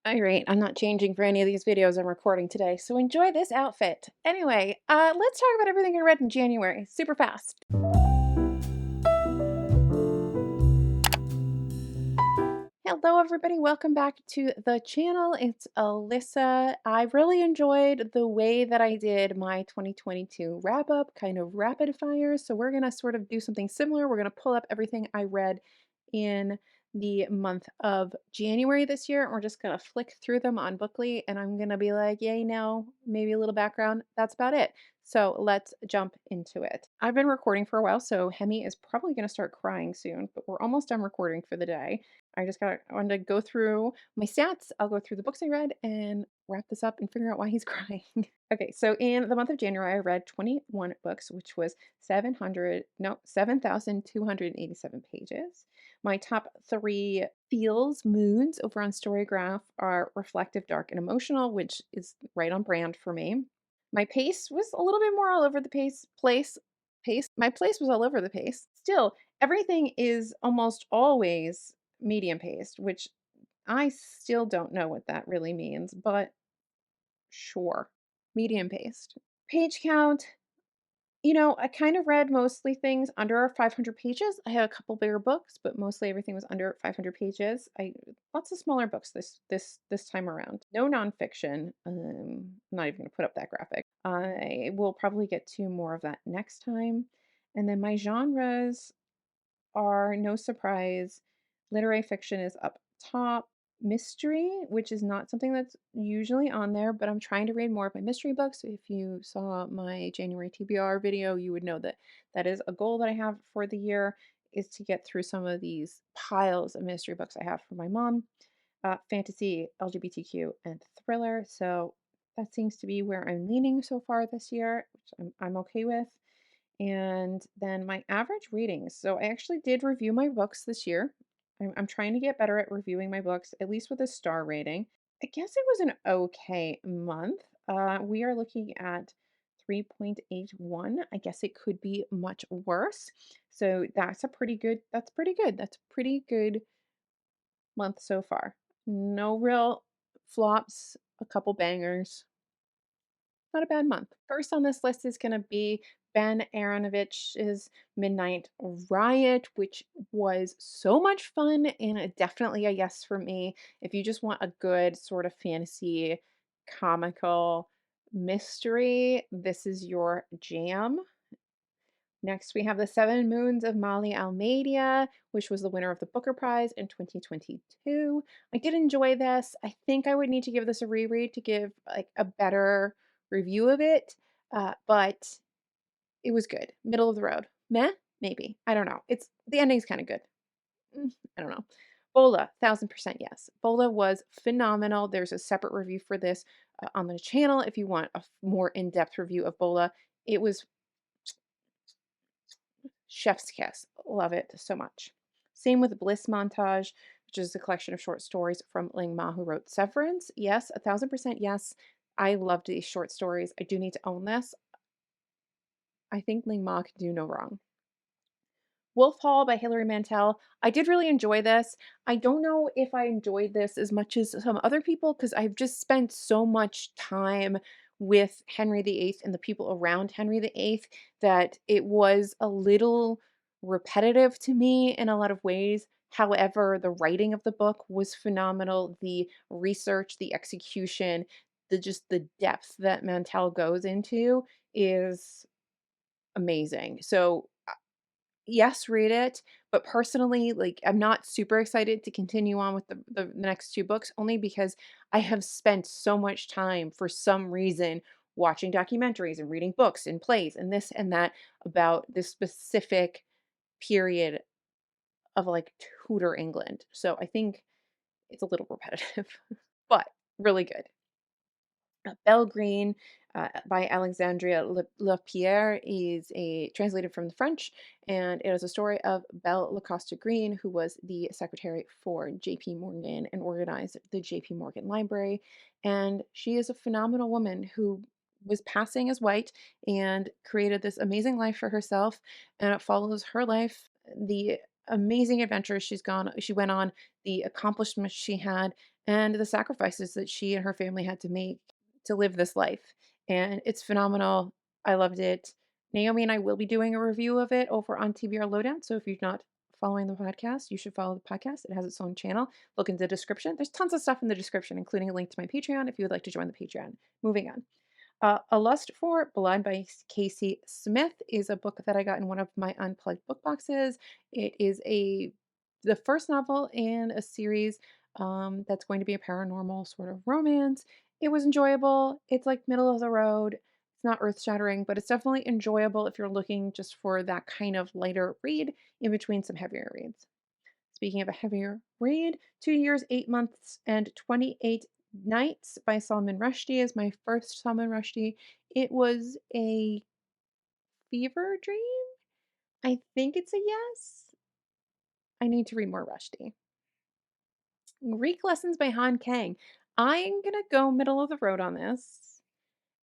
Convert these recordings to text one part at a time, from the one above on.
Alright, I'm not changing for any of these videos I'm recording today, so enjoy this outfit. Anyway, let's talk about everything I read in January, super fast. Hello everybody, welcome back to the channel. It's Alyssa. I really enjoyed the way that I did my 2022 wrap up, kind of rapid fire. So we're gonna sort of do something similar. We're gonna pull up everything I read in the month of January this year. And we're just gonna flick through them on Bookly and I'm gonna be like, yay, no, maybe a little background. That's about it. So let's jump into it. I've been recording for a while, so Hemi is probably gonna start crying soon, but we're almost done recording for the day. I wanted to go through my stats. I'll go through the books I read and wrap this up and figure out why he's crying. Okay, so in the month of January, I read 21 books, which was 7,287 pages. My top three feels moods over on Storygraph are reflective, dark, and emotional, which is right on brand for me. My pace was a little bit more all over the pace. My place was all over the pace. Still, everything is almost always medium paced, which I still don't know what that really means, but sure. Medium paced. Page count, I kind of read mostly things under 500 pages. I had a couple bigger books, but mostly everything was under 500 pages. I Lots of smaller books this time around. No nonfiction. I'm not even going to put up that graphic. I will probably get to more of that next time. And then my genres are, no surprise, literary fiction is up top. Mystery, which is not something that's usually on there, but I'm trying to read more of my mystery books. If you saw my January TBR video, you would know that that is a goal that I have for the year, is to get through some of these piles of mystery books I have for my mom. Fantasy, LGBTQ, and thriller. So that seems to be where I'm leaning so far this year, which I'm okay with. And then my average readings. So I actually did review my books this year. I'm trying to get better at reviewing my books, at least with a star rating. I guess it was an okay month. We are looking at 3.81. I guess it could be much worse. So that's pretty good. That's a pretty good month so far. No real flops, a couple bangers. Not a bad month. First on this list is going to be Ben Aaronovitch's Midnight Riot, which was so much fun and definitely a yes for me. If you just want a good sort of fantasy, comical mystery, this is your jam. Next, we have The Seven Moons of Molly Almeida, which was the winner of the Booker Prize in 2022. I did enjoy this. I think I would need to give this a reread to give like a better review of it, but it was good. Middle of the road. Meh? Maybe. I don't know. The ending's kind of good. I don't know. Bola, 1000% yes. Bola was phenomenal. There's a separate review for this on the channel if you want a more in-depth review of Bola. It was chef's kiss. Love it so much. Same with Bliss Montage, which is a collection of short stories from Ling Ma, who wrote Severance. Yes, 1000% yes. I loved these short stories. I do need to own this. I think Ling Ma can do no wrong. Wolf Hall by Hilary Mantel. I did really enjoy this. I don't know if I enjoyed this as much as some other people because I've just spent so much time with Henry VIII and the people around Henry VIII that it was a little repetitive to me in a lot of ways. However, the writing of the book was phenomenal. The research, the execution, the depth that Mantel goes into is amazing. So yes, read it, but personally, like, I'm not super excited to continue on with the next two books only because I have spent so much time for some reason watching documentaries and reading books and plays and this and that about this specific period of like Tudor England. So I think it's a little repetitive, but really good. Belle Green by Alexandria Lapierre is translated from the French, and it is a story of Belle Lacoste Green, who was the secretary for J.P. Morgan and organized the J.P. Morgan Library. And she is a phenomenal woman who was passing as white and created this amazing life for herself. And it follows her life, the amazing adventures she went on, the accomplishments she had, and the sacrifices that she and her family had to make to live this life. And it's phenomenal. I loved it. Naomi and I will be doing a review of it over on TBR Lowdown. So if you're not following the podcast, you should follow the podcast. It has its own channel. Look in the description. There's tons of stuff in the description, including a link to my Patreon if you would like to join the Patreon. Moving on. A Lust for Blood by Casey Smith is a book that I got in one of my unplugged book boxes. It is the first novel in a series that's going to be a paranormal sort of romance. It was enjoyable. It's like middle of the road. It's not earth shattering, but it's definitely enjoyable if you're looking just for that kind of lighter read in between some heavier reads. Speaking of a heavier read, 2 years, 8 months, and 28 Nights by Salman Rushdie is my first Salman Rushdie. It was a fever dream. I think it's a yes. I need to read more Rushdie. Greek Lessons by Han Kang. I'm going to go middle of the road on this.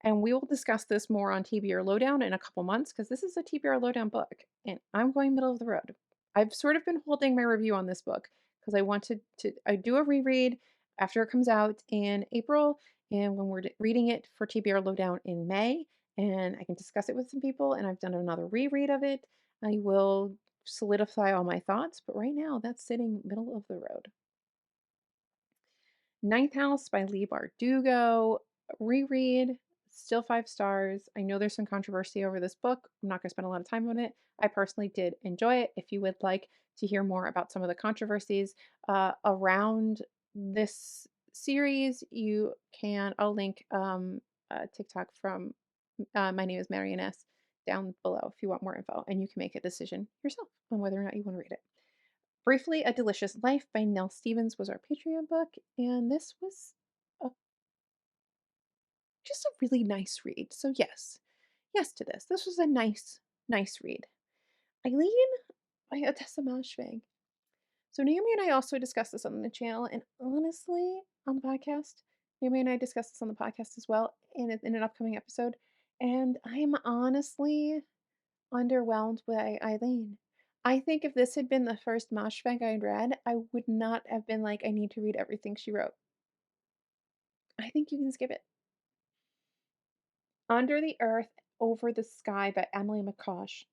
And we will discuss this more on TBR Lowdown in a couple months because this is a TBR Lowdown book and I'm going middle of the road. I've sort of been holding my review on this book because I wanted to I do a reread after it comes out in April and when we're reading it for TBR Lowdown in May and I can discuss it with some people and I've done another reread of it. I will solidify all my thoughts, but right now that's sitting middle of the road. Ninth House by Lee Bardugo. Reread, still 5 stars. I know there's some controversy over this book. I'm not going to spend a lot of time on it. I personally did enjoy it. If you would like to hear more about some of the controversies around this series, you can. I'll link TikTok from My Name is Marioness down below if you want more info, and you can make a decision yourself on whether or not you want to read it. Briefly, A Delicious Life by Nell Stevens was our Patreon book, and this was a, just a really nice read. So yes to this. This was a nice read. Eileen by Odessa Moshfegh. So Naomi and I also discussed this on the channel, and honestly, on the podcast, Naomi and I discussed this on the podcast as well in an upcoming episode, and I'm honestly underwhelmed by Eileen. I think if this had been the first Moshfegh I'd read, I would not have been like, I need to read everything she wrote. I think you can skip it. Under the Earth, Over the Sky by Emily McCosh.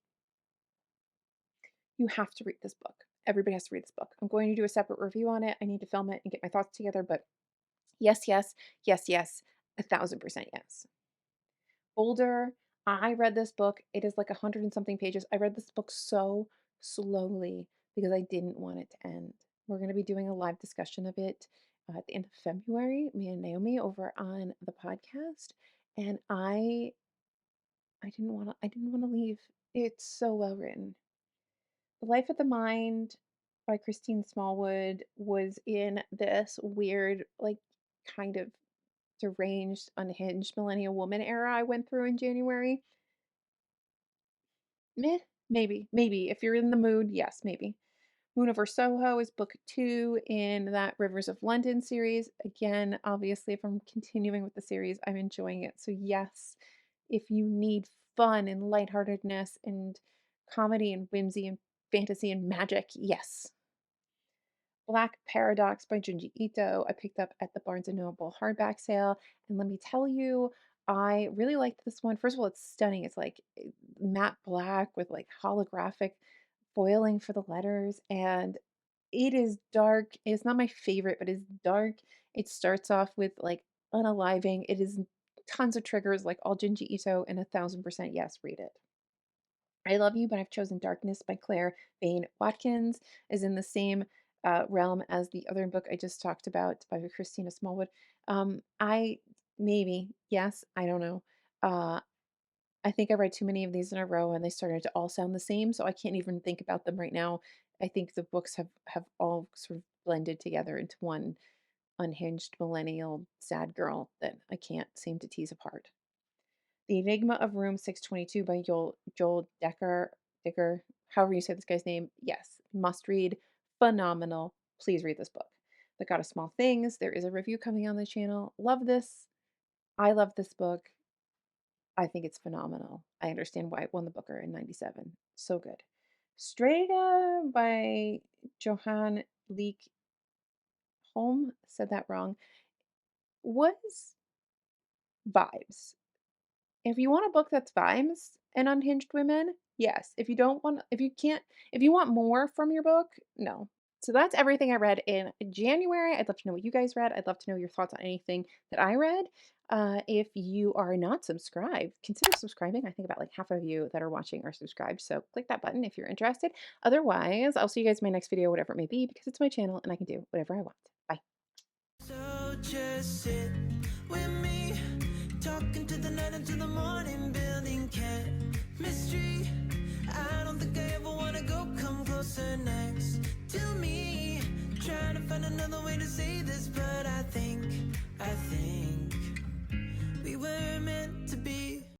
You have to read this book. Everybody has to read this book. I'm going to do a separate review on it. I need to film it and get my thoughts together, but yes, 1000% yes. Boulder, I read this book. It is like 100 and something pages. I read this book so slowly because I didn't want it to end. We're going to be doing a live discussion of it at the end of February, me and Naomi over on the podcast. And I didn't want to leave. It's so well written. The Life of the Mind by Christine Smallwood was in this weird, like kind of deranged, unhinged millennial woman era I went through in January. Meh, maybe. If you're in the mood, yes, maybe. Moon Over Soho is book 2 in that Rivers of London series. Again, obviously, if I'm continuing with the series, I'm enjoying it. So, yes, if you need fun and lightheartedness and comedy and whimsy and fantasy and magic, yes. Black Paradox by Junji Ito, I picked up at the Barnes& and Noble hardback sale, and let me tell you, I really liked this one. First of all, it's stunning. It's like matte black with like holographic foiling for the letters, and it is dark. It's not my favorite, but it's dark. It starts off with like unaliving. It is tons of triggers, like all Junji Ito, and 1000% yes, read it. I Love You, But I've Chosen Darkness by Claire Bain Watkins is in the same realm as the other book I just talked about by Christina Smallwood. I maybe, yes, I don't know. Uh, I think I read too many of these in a row and they started to all sound the same, so I can't even think about them right now. I think the books have all sort of blended together into one unhinged millennial sad girl that I can't seem to tease apart. The Enigma of Room 622 by Joel Dicker, however you say this guy's name. Yes, must read, phenomenal. Please read this book. The God of Small Things. There is a review coming on the channel. Love this. I love this book. I think it's phenomenal. I understand why it won the Booker in 97. So good. Strega by Johan Leek poem said that wrong, was vibes. If you want a book that's vibes and unhinged women, yes. If you don't want if you can't if you want more from your book, no. So that's everything I read in January. I'd love to know what you guys read. I'd love to know your thoughts on anything that I read. If you are not subscribed, consider subscribing. I think about like half of you that are watching are subscribed. So click that button if you're interested. Otherwise, I'll see you guys in my next video, whatever it may be, because it's my channel and I can do whatever I want. Bye. So just sit with me, talking to the night until the morning, building chemistry. I don't think I ever wanna go come closer next to me, trying to find another way to say this, but